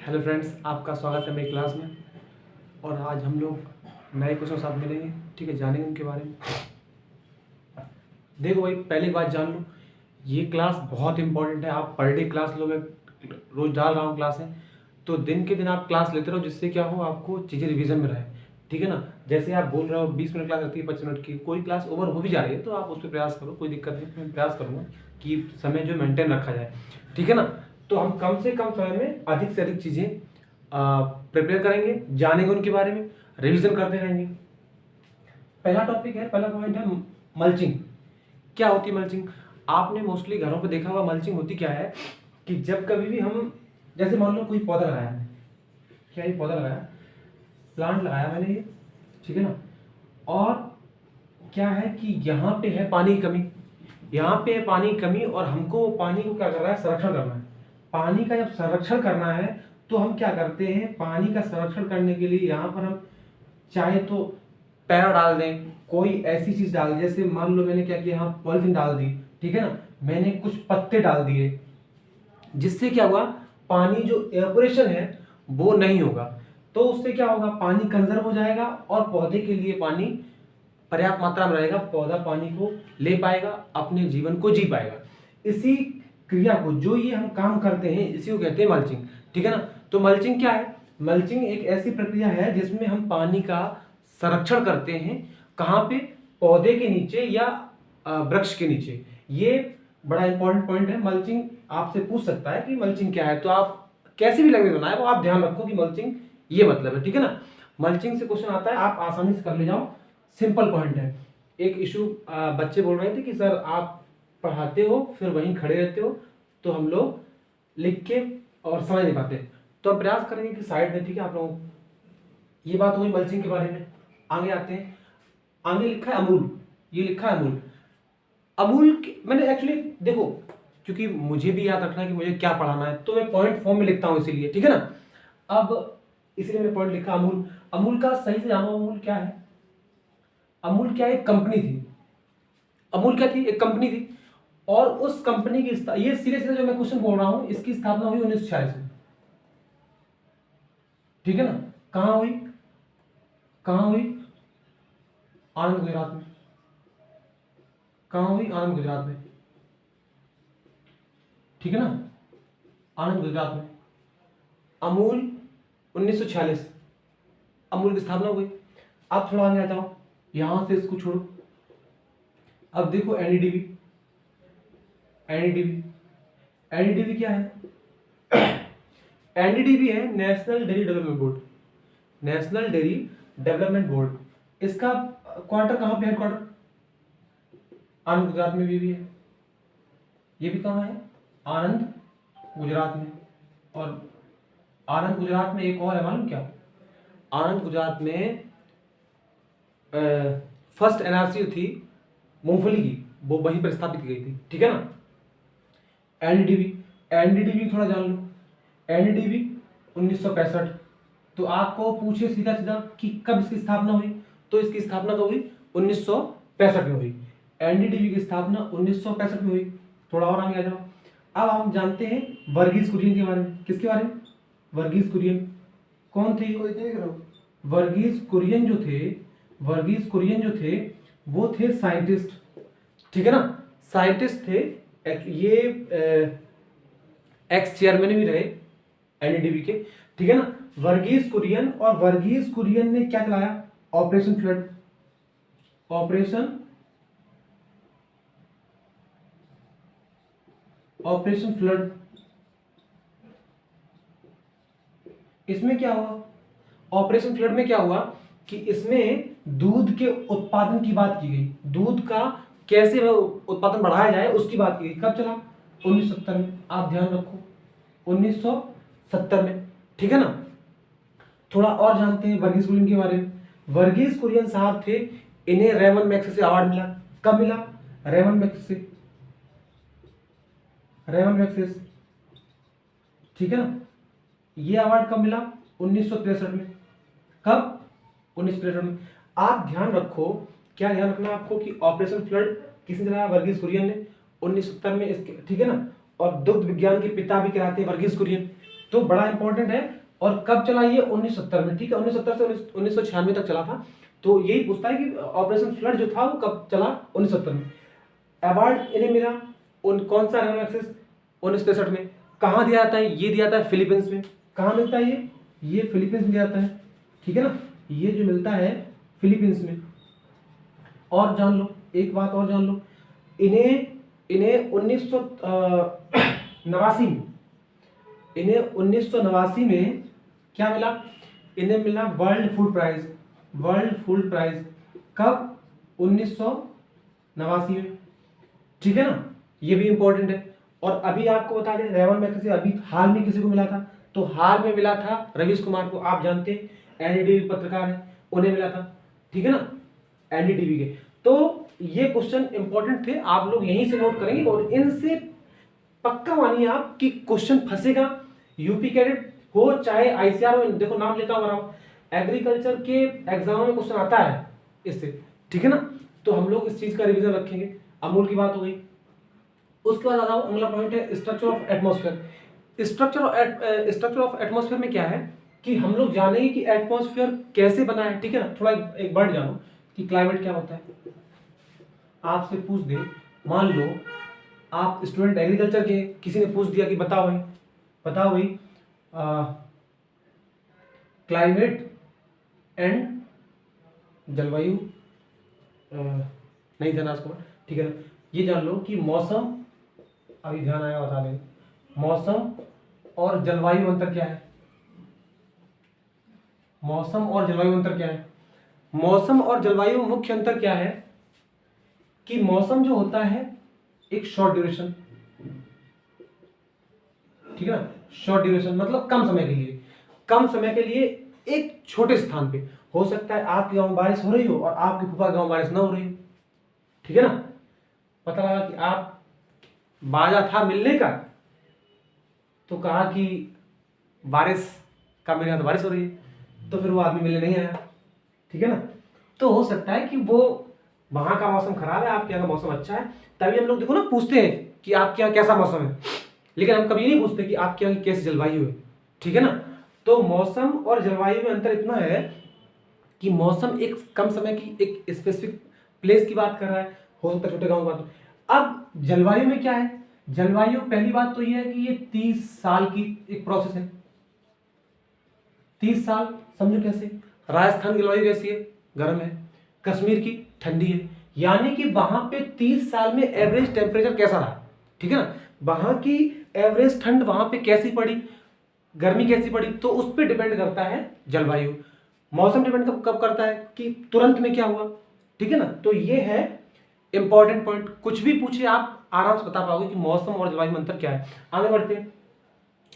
Hello friends, आपका स्वागत है मेरी क्लास में। और आज हम लोग नए क्वेश्चन साथ मिलेंगे, ठीक है, जानेंगे उनके बारे में। देखो भाई, पहली बात जान लो, ये क्लास बहुत इंपॉर्टेंट है। आप पर डे क्लास लो, मैं रोज डाल रहा हूँ क्लासें, तो दिन के दिन आप क्लास लेते रहो, जिससे क्या हो, आपको चीज़ें रिवीजन में रहे, ठीक है ना। जैसे आप बोल रहे हो 20 मिनट क्लास रहती है, 25 मिनट की, कोई क्लास ओवर हो भी जा रही है तो आप उस पर प्रयास करो, कोई दिक्कत नहीं। मैं प्रयास करूँगा कि समय जो मेंटेन रखा जाए, ठीक है ना। तो हम कम से कम समय में अधिक से अधिक चीज़ें प्रिपेयर करेंगे, जानेंगे उनके बारे में, रिवीजन करते रहेंगे। पहला टॉपिक है, पहला पॉइंट है मल्चिंग। क्या होती है मल्चिंग? आपने मोस्टली घरों पे देखा होगा। मल्चिंग होती क्या है कि जब कभी भी हम, जैसे मान लो कोई पौधा लगाया है, क्या ये पौधा लगाया, प्लांट लगाया मैंने ये, ठीक है ना। और क्या है कि यहाँ पे है पानी की कमी, यहाँ पे है पानी की कमी, और हमको वो पानी को क्या करना है, संरक्षण करना है। पानी का जब संरक्षण करना है तो हम क्या करते हैं, पानी का संरक्षण करने के लिए यहाँ पर हम चाहे तो पैरा डाल दें, कोई ऐसी चीज डाल दें, जैसे मान लो मैंने क्या किया, यहाँ पॉलिथीन डाल दी, ठीक है ना, मैंने कुछ पत्ते डाल दिए, जिससे क्या हुआ, पानी जो एवापोरेशन है वो नहीं होगा। तो उससे क्या होगा, पानी कंजर्व हो जाएगा और पौधे के लिए पानी पर्याप्त मात्रा में रहेगा, पौधा पानी को ले पाएगा, अपने जीवन को जी पाएगा। इसी क्रिया को, जो ये हम काम करते हैं, इसी को कहते हैं मल्चिंग, ठीक है ना। तो मल्चिंग क्या है? मल्चिंग एक ऐसी प्रक्रिया है जिसमें हम पानी का संरक्षण करते हैं। कहाँ पे? पौधे के नीचे या वृक्ष के नीचे। ये बड़ा इंपॉर्टेंट पॉइंट है। मल्चिंग आपसे पूछ सकता है कि मल्चिंग क्या है, तो आप कैसे भी लैंग्वेज बनाए वो आप ध्यान रखो कि मल्चिंग ये मतलब है, ठीक है ना। मल्चिंग से क्वेश्चन आता है, आप आसानी से कर ले जाओ, सिंपल पॉइंट है। एक इशू बच्चे बोल रहे थे कि सर आप पढ़ाते हो फिर वहीं खड़े रहते हो, तो हम लोग लिख के और समझ नहीं पाते। तो हम प्रयास करेंगे कि साइड में, ठीक है आप लोगों, ये बात हुई मल्चिंग के बारे में। आगे आते हैं, आगे लिखा है अमूल, ये लिखा है अमूल। मैंने एक्चुअली देखो, क्योंकि मुझे भी याद रखना है कि मुझे क्या पढ़ाना है, तो मैं पॉइंट फॉर्म में लिखता हूं इसीलिए, ठीक है ना। अब इसलिए मैंने पॉइंट लिखा अमूल। अमूल का सही से जानो, अमूल क्या है? अमूल क्या, एक कंपनी थी। अमूल क्या थी? एक कंपनी थी। और उस कंपनी की ये सीधे सीधे जो मैं क्वेश्चन बोल रहा हूं, इसकी स्थापना हुई 1946 में, ठीक है ना। कहां हुई? कहां हुई? आनंद गुजरात में। कहां हुई? आनंद गुजरात में, ठीक है ना, आनंद गुजरात में। अमूल 1946 अमूल की स्थापना हुई। अब थोड़ा आगे आ जाओ, यहां से इसको छोड़ो। अब देखो एनडीडीबी। एनडीडीबी एनडीडीबी क्या है? एनडीडीबी है national dairy development board. National dairy development board. इसका क्वार्टर कहां पे? हेडक्वार्टर आनंद गुजरात में भी है। ये भी कहां है? आनंद गुजरात में। और आनंद गुजरात में एक और है, मालूम क्या? आनंद गुजरात में फर्स्ट एनआरसी थी मूंगफली की, वो वहीं पर स्थापित की गई थी, ठीक है ना। एनडीडीबी, एनडीडीबी थोड़ा जान लो। एनडीडीबी 1965। तो आपको पूछे सीधा सीधा कि कब इसकी स्थापना हुई, तो इसकी स्थापना तो हुई 1965 में हुई। एनडीडीबी की स्थापना 1965 में हुई। थोड़ा और आगे आ जाओ। अब हम जानते हैं वर्गीज कुरियन के बारे में। किसके बारे में? वर्गीज कुरियन। कौन थे? कोई देख रहा हूं। वर्गीज कुरियन जो थे, वर्गीज कुरियन जो थे, वो थे साइंटिस्ट, ठीक है ना, साइंटिस्ट थे। ये एक्स चेयरमैन भी रहे एनडीडीबी के, ठीक है ना, वर्गीज कुरियन। और वर्गीज कुरियन ने क्या चलाया? Operation flood. Operation operation flood. इसमें क्या हुआ? ऑपरेशन फ्लड में क्या हुआ कि इसमें दूध के उत्पादन की बात की गई। दूध का कैसे उत्पादन बढ़ाया जाए उसकी बात की गई। कब चला? 1970 में। आप ध्यान रखो, 1970 में, ठीक है ना। थोड़ा और जानते हैं वर्गीज कुरियन के बारे में। वर्गीज कुरियन साहब थे, इन्हें रेमन मैग्सेसे अवार्ड मिला। कब मिला? रेमन मैग्सेसे, रेमन मैग्सेसे, ठीक है ना। ये अवार्ड कब मिला? 1963 में। कब? 1963 में। आप ध्यान रखो, क्या ध्यान रखना आपको कि ऑपरेशन फ्लड किसने चलाया? वर्गीज कुरियन ने, 1970 में इसके, ठीक है ना। और दुग्ध विज्ञान के पिता भी कहलाते हैं वर्गीज कुरियन। तो बड़ा इंपॉर्टेंट है। और कब चला ये? 1970 में, ठीक है, 1970 से 1996 तक चला था। तो यही पूछता है कि ऑपरेशन फ्लड जो था वो कब चला? 1970 में। अवार्ड इन्हें मिला उन कौन सा रेमन मैग्सेसे? 1963 में। कहाँ दिया जाता है? ये दिया जाता है फिलीपींस में। कहाँ मिलता है ये फिलीपींस में दिया जाता है, ठीक है ना, ये जो मिलता है फिलीपींस में। और जान लो, एक बात और जान लो, इन्हें इन्हें 1989 में, इन्हें 1989 में क्या मिला? इन्हें मिला world food prize. World food prize कब? 1989 में, ठीक है ना, ये भी इंपॉर्टेंट है। और अभी आपको बता दें, रेमन मैग्सेसे अभी हाल में किसी को मिला था? तो हाल में मिला था रवीश कुमार को, आप जानते हैं, एनडीटीवी पत्रकार है, उन्हें मिला था, ठीक है ना, एनडीटीवी के। तो ये क्वेश्चन इंपॉर्टेंट थे, आप लोग यहीं से नोट करेंगे और इनसे पक्का मानिए आप कि क्वेश्चन फंसेगा। यूपी कैडेट हो चाहे आईसीआर हो, देखो नाम लेता हूँ, एग्रीकल्चर के एग्जाम में क्वेश्चन आता है इससे, ठीक है ना। तो हम लोग इस चीज का रिवीजन रखेंगे। अमूल की बात हो गई। उसके बाद आता हूं, अगला पॉइंट है structure of atmosphere. Structure of atmosphere में क्या है कि हम लोग जानेंगे कि एटमॉस्फेयर कैसे बना है, ठीक है ना। थोड़ा एक वर्ड जानो कि क्लाइमेट क्या होता है। आपसे पूछ दे, मान लो आप स्टूडेंट एग्रीकल्चर के, किसी ने पूछ दिया कि बताओ भाई क्लाइमेट एंड जलवायु, नहीं जाना उसको, ठीक है ना। ये जान लो कि मौसम, अभी ध्यान आया बता दें, मौसम और जलवायु में अंतर क्या है? मौसम और जलवायु में अंतर क्या है? मौसम और जलवायु में मुख्य अंतर क्या है कि मौसम जो होता है एक शॉर्ट ड्यूरेशन, ठीक है ना, शॉर्ट ड्यूरेशन मतलब कम समय के लिए, कम समय के लिए एक छोटे स्थान पे। हो सकता है आपके गांव में बारिश हो रही हो और आपके फूफा गांव में बारिश ना हो रही हो, ठीक है ना। पता लगा कि आप बाजा था मिलने का, तो कहा कि बारिश का, मेरे यहाँ तो बारिश हो रही है, तो फिर वो आदमी मिलने नहीं आया, ठीक है ना। तो हो सकता है कि वो वहां का मौसम खराब है, आपके यहाँ का मौसम अच्छा है, तभी हम लोग देखो ना पूछते हैं कि आपके यहाँ कैसा मौसम है, लेकिन हम कभी नहीं पूछते कि आपके यहाँ की कैसी जलवायु है, ठीक है ना। तो मौसम और जलवायु में अंतर इतना है कि मौसम एक कम समय की एक स्पेसिफिक प्लेस की बात कर रहा है, हो सकता है छोटे गांव की बात। अब जलवायु में क्या है? जलवायु, पहली बात तो यह है कि ये 30 साल की एक प्रोसेस है। 30 साल समझो कैसे, राजस्थान की जलवायु कैसी है? गर्म है। कश्मीर की ठंडी है। यानी कि वहां पे 30 साल में एवरेज टेम्परेचर कैसा रहा, ठीक है ना, वहां की एवरेज ठंड वहां पे कैसी पड़ी, गर्मी कैसी पड़ी, तो उस पर डिपेंड करता है जलवायु। मौसम डिपेंड कब करता है कि तुरंत में क्या हुआ, ठीक है ना। तो ये है इंपॉर्टेंट पॉइंट, कुछ भी पूछे आप आराम से बता पाओगे कि मौसम और जलवायु में अंतर क्या है। आगे बढ़ते हैं।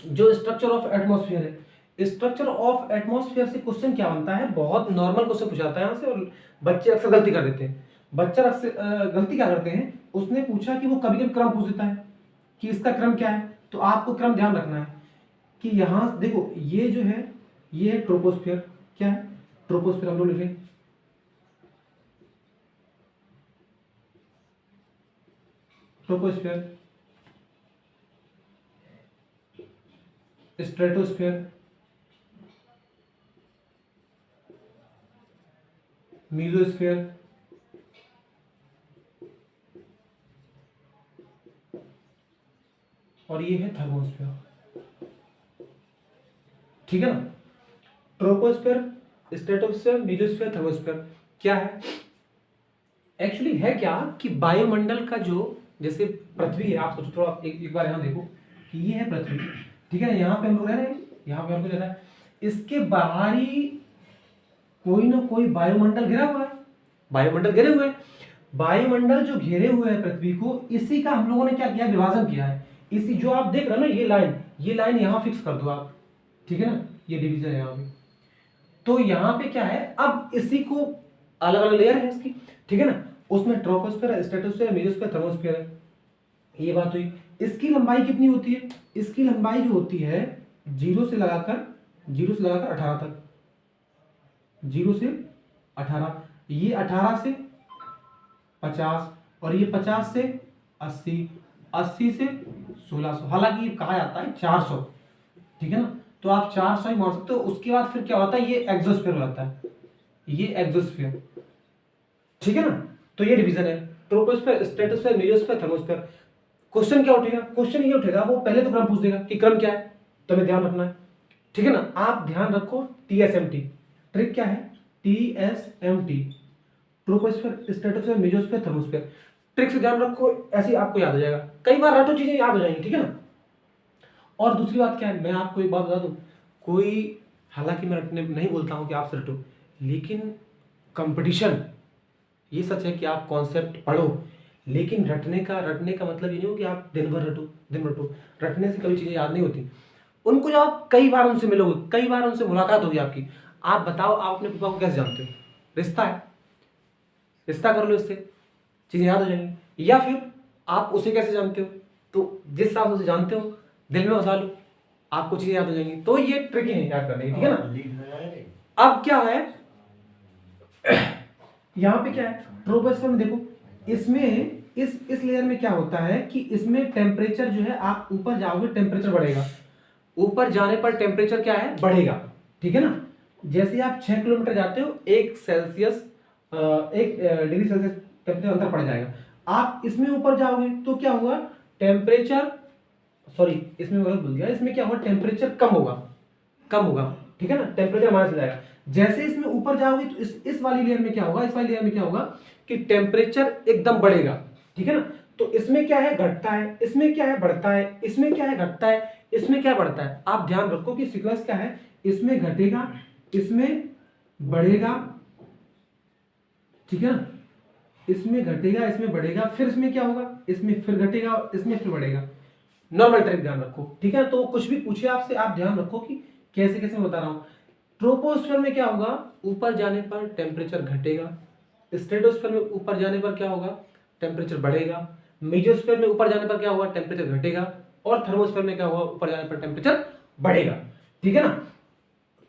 जो स्ट्रक्चर ऑफ एटमॉस्फेयर है, स्ट्रक्चर ऑफ एटमॉस्फेयर से क्वेश्चन क्या बनता है? बहुत नॉर्मल क्वेश्चन पूछाता है यहाँ से, और बच्चे अक्सर गलती कर देते हैं। बच्चा अक्सर गलती क्या करते हैं, उसने पूछा कि वो कभी कभी क्रम पूछ देता है कि इसका क्रम क्या है, तो आपको क्रम ध्यान रखना है कि यहाँ देखो, ये जो है ये है ट्रोपोस्फियर। क्या है? ट्रोपोस्फियर हम लोग लिखें, ट्रोपोस्फियर, स्ट्रेटोस्फियर, मीजोस्फियर, और ये है थर्मोस्फियर, ठीक है ना। ट्रोपोस्फियर, स्ट्रेटोस्फियर, मीजोस्फियर, थर्मोस्फियर क्या है? एक्चुअली है क्या कि वायुमंडल का जो, जैसे पृथ्वी है, आप सोचो थोड़ा, एक बार यहाँ देखो कि ये है पृथ्वी, ठीक है ना, यहाँ पे हम लोग रह रहे हैं, यहाँ पे हम लोग रह रहे हैं, इसके बाहरी कोई ना कोई वायुमंडल घिरा हुआ है, वायुमंडल घिरे हुए हैं। वायुमंडल जो घेरे हुए है पृथ्वी को, इसी का हम लोगों ने क्या किया, विभाजन किया है। इसी जो आप देख रहे हो ना, ये लाइन यहाँ फिक्स कर दो आप, ठीक है ना, ये डिवीजन है यहाँ पे। तो यहाँ पे क्या है, अब इसी को अलग अलग लेयर है इसकी, ठीक है ना, उसमें ट्रोपोस्फीयर, स्ट्रेटोस्फीयर, मेसोस्फीयर, थर्मोस्फीयर है। ये बात हुई। इसकी लंबाई कितनी होती है? इसकी लंबाई जो होती है 0 से लगाकर 18 तक, 0 से 18, ये 18 से 50, और ये 50 से 80, 80 से 1600, हालांकि ये कहा जाता है 400, ठीक है ना। तो आप 400 ही मान सकते हो। उसके बाद फिर क्या होता है, ये एक्सोस्फीयर होता है, ये एक्सोस्फीयर, ठीक है ना। तो ये डिवीजन है, troposphere, stratosphere, mesosphere, thermosphere. Question क्या उठेगा, क्वेश्चन ये उठेगा, वो पहले तो क्रम पूछ देगा कि क्रम क्या है, तो हमें ध्यान रखना है, ठीक है ना। आप ध्यान रखो TSMT, ट्रिक क्या है, TSMT, troposphere, stratosphere, mesosphere, thermosphere. Trick से ध्यान रखो, ऐसे ही आपको याद हो जाएगा, कई बार रटो चीजें याद हो जाएंगी, ठीक है ना। और दूसरी बात क्या है, मैं आपको एक बात बता दूं, कोई, हालांकि मैं रटने नहीं बोलता हूं कि आप से रटो, लेकिन कंपटीशन, ये सच है कि आप कॉन्सेप्ट पढ़ो, लेकिन रटने का मतलब ये नहीं हो कि आप दिन भर रटो, दिन भर रटो। रटने से कभी चीज़ें याद नहीं होती। उनको जब आप कई बार उनसे मिलोगे, कई बार उनसे मुलाकात होगी आपकी, आप बताओ आप अपने पापा को कैसे जानते हो, रिश्ता है, रिश्ता कर लो, इससे चीज़ें याद हो जाएंगी। या फिर आप उसे कैसे जानते हो, तो जिस हिसाब से उसे जानते हो दिल में बसा लो, आपको चीज़ें याद हो जाएंगी। तो ये ट्रिक है याद करने की, ठीक है ना। अब क्या है, यहाँ पे क्या है, ट्रोपोस्फीयर में देखो, इसमें इस लेयर में क्या होता है कि इसमें टेम्परेचर जो है, आप ऊपर जाओगे टेम्परेचर बढ़ेगा, ऊपर जाने पर टेम्परेचर क्या है, बढ़ेगा, ठीक है ना। जैसे आप 6 किलोमीटर जाते हो, 1 डिग्री सेल्सियस टेम्परेचर अंदर पड़ जाएगा। आप इसमें ऊपर जाओगे तो क्या होगा, टेम्परेचर, सॉरी इसमें गलत बोल दिया, इसमें क्या होगा, टेम्परेचर कम होगा, कम होगा, ठीक है ना, टेम्परेचर माइनस हो जाएगा। जैसे इसमें ऊपर जाओगे तो इस वाली लेयर में क्या होगा, इस वाली लेयर में क्या होगा कि टेम्परेचर एकदम बढ़ेगा, ठीक है ना। तो इसमें क्या है, घटता है, इसमें क्या है, बढ़ता है, इसमें क्या है, घटता है, इसमें क्या बढ़ता है। आप ध्यान रखो कि सीक्वेंस क्या है, इसमें घटेगा, इसमें बढ़ेगा, ठीक है ना, इसमें घटेगा, इसमें बढ़ेगा, फिर इसमें क्या होगा, इसमें फिर घटेगा, इसमें फिर बढ़ेगा। नॉर्मल ट्रिक ध्यान रखो, ठीक है। तो कुछ भी पूछे आपसे, आप ध्यान रखो कि कैसे कैसे मैं बता रहा हूं। ट्रोपोस्फीयर में क्या होगा, ऊपर जाने पर टेम्परेचर घटेगा, स्ट्रेटोस्फीयर में ऊपर जाने पर क्या होगा, टेम्परेचर बढ़ेगा, मेसोस्फीयर में ऊपर जाने पर क्या होगा, टेम्परेचर घटेगा, और थर्मोस्फीयर में क्या होगा, ऊपर जाने पर टेम्परेचर बढ़ेगा, ठीक है ना।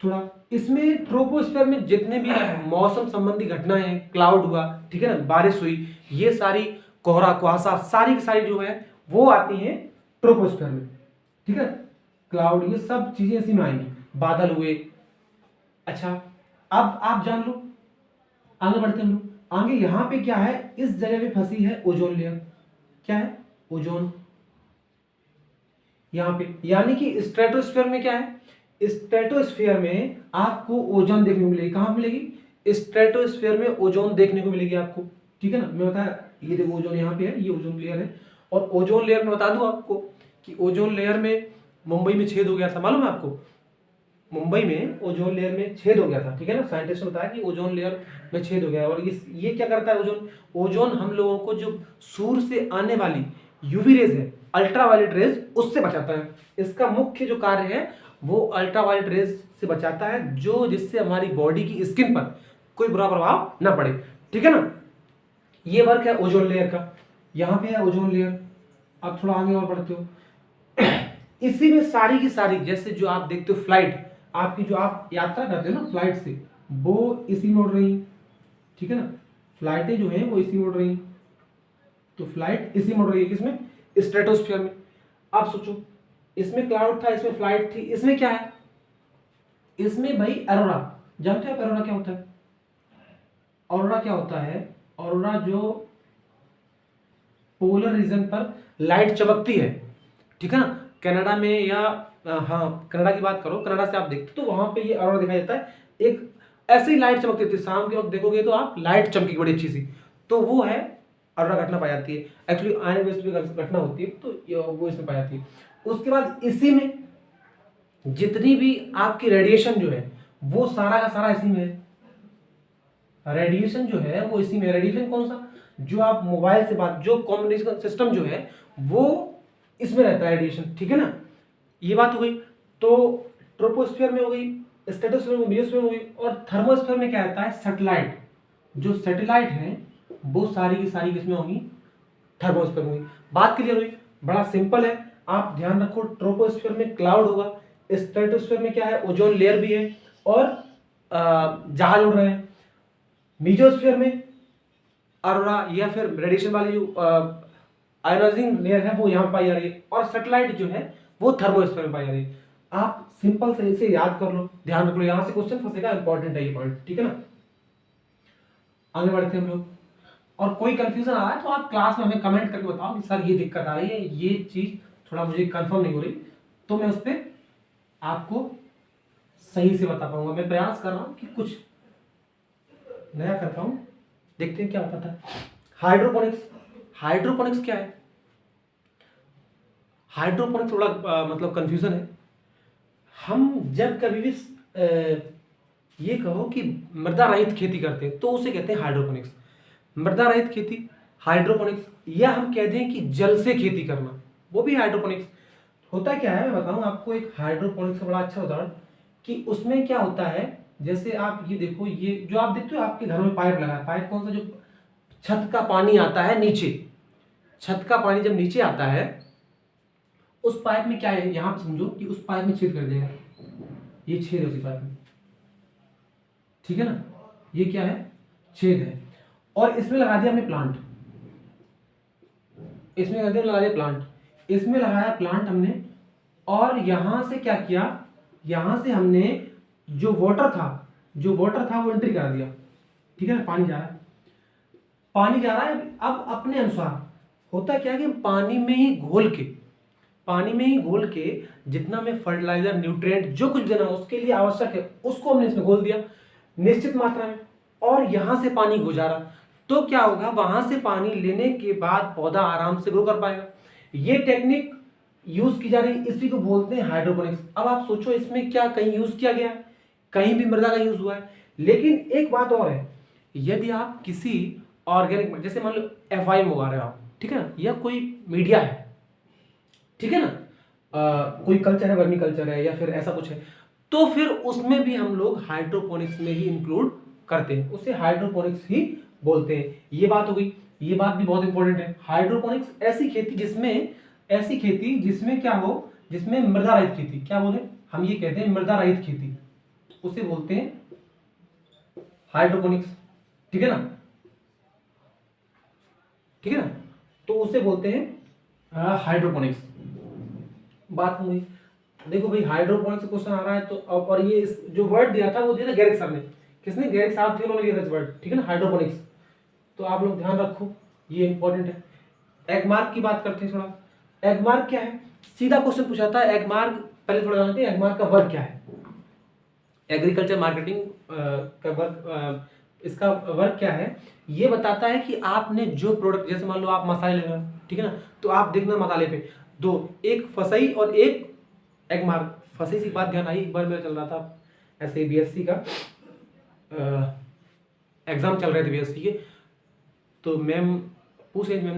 थोड़ा इसमें ट्रोपोस्फीयर में जितने भी मौसम संबंधी घटनाएं हैं, क्लाउड हुआ, ठीक है ना, बारिश हुई, ये सारी, कोहरा कुहासा, सारी की सारी जो है वो आती हैं ट्रोपोस्फीयर में, ठीक है। क्लाउड, ये सब चीजें इसी में आएंगी, बादल हुए। अच्छा, अब आप जान लो, आगे बढ़ते हम लोग आगे। यहां पे क्या है, इस जगह पे फंसी है ओजोन लेयर, क्या है, ओजोन, यहां पे, यानी कि स्ट्रेटोस्फीयर में क्या है, स्ट्रेटोस्फीयर में आपको ओजोन देखने को मिलेगी, कहां मिलेगी, स्ट्रेटोस्फीयर में ओजोन देखने को मिलेगी आपको, ठीक है ना। मैं बताया, ये देखो ओजोन यहाँ पे है, ये ओजोन लेयर है। और ओजोन लेयर में बता दूं आपको कि ओजोन लेयर में मुंबई में छेद हो गया था, मालूम है आपको, मुंबई में ओजोन लेयर में छेद हो गया था, ठीक है ना। साइंटिस्ट ने बताया कि ओजोन लेयर में छेद हो गया है। और ये क्या करता है, ओजोन, ओजोन हम लोगों को जो सूर्य से आने वाली यूवी रेज है, अल्ट्रावायलेट रेज, उससे बचाता है। इसका मुख्य जो कार्य है वो अल्ट्रावायलेट रेज से बचाता है, जो जिससे हमारी बॉडी की स्किन पर कोई बुरा प्रभाव ना पड़े, ठीक है ना। ये वर्क है ओजोन लेयर का, यहां पे है ओजोन लेयर। अब थोड़ा आगे और बढ़ते हो, इसी में सारी की सारी, जैसे जो आप देखते हो फ्लाइट, आपकी जो आप यात्रा करते हो ना फ्लाइट से, वो इसी में उड़ रही, ठीक है ना, फ्लाइटें जो हैं वो इसी में उड़ रही, तो फ्लाइट इसी में उड़ रही है, किसमें, स्ट्रेटोस्फीयर में। आप सोचो, इसमें क्लाउड था, इसमें फ्लाइट थी, इसमें क्या है, इसमें भाई अरोरा, जानते हो अरोरा क्या होता है, ऑरोरा क्या होता है, ऑरोरा जो पोलर रीजन पर लाइट चमकती है, ठीक है ना। कनाडा में या हाँ कनाडा की बात करो, कनाडा से आप देखते तो वहां पे ये ऑरोरा दिखाई देता है, एक ऐसी लाइट चमकती थी, शाम के वक्त देखोगे तो आप लाइट चमकी बड़ी अच्छी सी, तो वो है ऑरोरा घटना पाई जाती है। एक्चुअली आयन बेस्ड भी घटना होती है, तो वो इसमें पाई जाती है। उसके बाद इसी में जितनी भी आपकी रेडिएशन जो है वो सारा का सारा इसी में है। रेडिएशन जो है वो इसी में, रेडिएशन कौन सा, जो आप मोबाइल से बात, जो कम्युनिकेशन सिस्टम जो है वो इसमें रहता है रेडिएशन, ठीक है ना। ये बात हो गई। तो ट्रोपोस्फीयर में हो गई, स्ट्रेटोस्फीयर में, मेसोस्फीयर में हो गई। और थर्मोस्फीयर में क्या रहता है, सैटेलाइट, जो सैटेलाइट है वो सारी की सारी किसमें होंगी, थर्मोस्फीयर में होगी। बात क्लियर हुई, बड़ा सिंपल है। आप ध्यान रखो, ट्रोपोस्फीयर में क्लाउड होगा, स्ट्रेटोस्फीयर में क्या है, ओजोन लेयर भी है, और जहाज उड़ रहे हैं। मीजोस्फीयर में अरोरा या फिर रेडिएशन वाली जो आयोनाइजिंग लेयर है वो यहाँ पाई जा रही है। और सैटेलाइट जो है वो थर्मोस्फीयर में पाई जा रही है। आप सिंपल से इसे याद कर लो, ध्यान रख लो, यहां से क्वेश्चन फंसेगा, इंपॉर्टेंट है ये पॉइंट, ठीक है ना। आगे बढ़ते हैं हम लोग। और कोई कंफ्यूजन आ रहा है तो आप क्लास में हमें कमेंट करके बताओ कि सर ये दिक्कत आ रही है, ये चीज थोड़ा मुझे कंफर्म नहीं हो रही, तो मैं उस पर आपको सही से बता पाऊंगा। मैं प्रयास कर रहा हूं कि कुछ नया करता हूं, देखते हैं क्या होता है। हाइड्रोपोनिक्स, हाइड्रोपोनिक्स क्या है? हाइड्रोपोनिक्स थोड़ा मतलब कंफ्यूजन है। हम जब कभी भी ये कहो कि मृदा रहित खेती करते हैं तो उसे कहते हैं हाइड्रोपोनिक्स। मृदा रहित खेती हाइड्रोपोनिक्स, या हम कह दें कि जल से खेती करना, वो भी हाइड्रोपोनिक्स। होता क्या है, मैं बताऊं आपको एक हाइड्रोपोनिक्स का बड़ा अच्छा उदाहरण, कि उसमें क्या होता है, जैसे आप ये देखो, ये जो आप देखते हो आपके घर में पाइप लगा है, पाइप कौन सा, जो छत का पानी आता है नीचे, छत का पानी जब नीचे आता है, उस पाइप में क्या है, यहां पर समझो कि उस पाइप में छेद कर देगा, ये छेद है उसी पाइप में, ठीक है ना, ये क्या है, छेद है। और इसमें लगा दिया हमने प्लांट, इसमें लगा दिया प्लांट, इसमें लगाया प्लांट हमने, और यहां से क्या किया, यहां से हमने जो वाटर था, जो वाटर था वो एंट्री करा दिया, ठीक है ना, पानी जा रहा है, पानी जा रहा है। अब अपने अनुसार होता क्या है कि पानी में ही घोल के, पानी में ही घोल के जितना में फर्टिलाइजर, न्यूट्रिएंट जो कुछ देना उसके लिए आवश्यक है, उसको हमने इसमें घोल दिया निश्चित मात्रा में, और यहां से पानी गुजारा, तो क्या होगा, वहां से पानी लेने के बाद पौधा आराम से ग्रो कर पाएगा। ये टेक्निक यूज की जा रही है, इसी को बोलते हैं हाइड्रोपोनिक्स। अब आप सोचो इसमें क्या कहीं यूज किया गया है, कहीं भी मृदा का यूज हुआ है। लेकिन एक बात और है, यदि आप किसी ऑर्गेनिक, जैसे मान लो FI में उगा रहे हो आप, ठीक है ना, या कोई मीडिया है, ठीक है ना, कोई कल्चर है, वर्मी कल्चर है, या फिर ऐसा कुछ है, तो फिर उसमें भी हम लोग हाइड्रोपोनिक्स में ही इंक्लूड करते हैं, उसे हाइड्रोपोनिक्स ही बोलते हैं। ये बात हो गई, ये बात भी बहुत इंपॉर्टेंट है। हाइड्रोपोनिक्स ऐसी खेती जिसमें, ऐसी खेती जिसमें क्या हो, जिसमें मृदा रहित खेती, क्या बोले हम, ये कहते हैं मृदा रहित खेती, उसे बोलते हैं हाइड्रोपोनिक्स, ठीक है ना, ठीक है ना, तो उसे बोलते हैं हाइड्रोपोनिक्स। बात हुई, देखो भाई हाइड्रोपोनिक्स क्वेश्चन आ रहा है तो अब, और ये जो वर्ड दिया था वो दिया था गैरिक सर ने, किसने, गैरिक साहब थे, उन्होंने दिया था वर्ड, ठीक है ना, हाइड्रोपोनिक्स। तो आप लोग ध्यान रखो, ये इंपॉर्टेंट है। एगमार्क की बात करते हैं थोड़ा। एगमार्क क्या है, सीधा क्वेश्चन पूछा था एगमार्क, पहले थोड़ा जानते हैं एगमार्क का वर्क क्या है। एग्रीकल्चर मार्केटिंग का वर्क, इसका वर्क क्या है, ये बताता है कि आपने जो प्रोडक्ट, जैसे मान लो आप मसाले ले रहे हो, ठीक है ना, तो आप देखना मसाले पे दो, एक फसई और एक एगमार्क। फंसी सी बात ध्यान आई, एक बार मेरा चल रहा था ऐसे BSc का एग्जाम चल रहे थे BSc के, तो मैम पूछ रही, मैम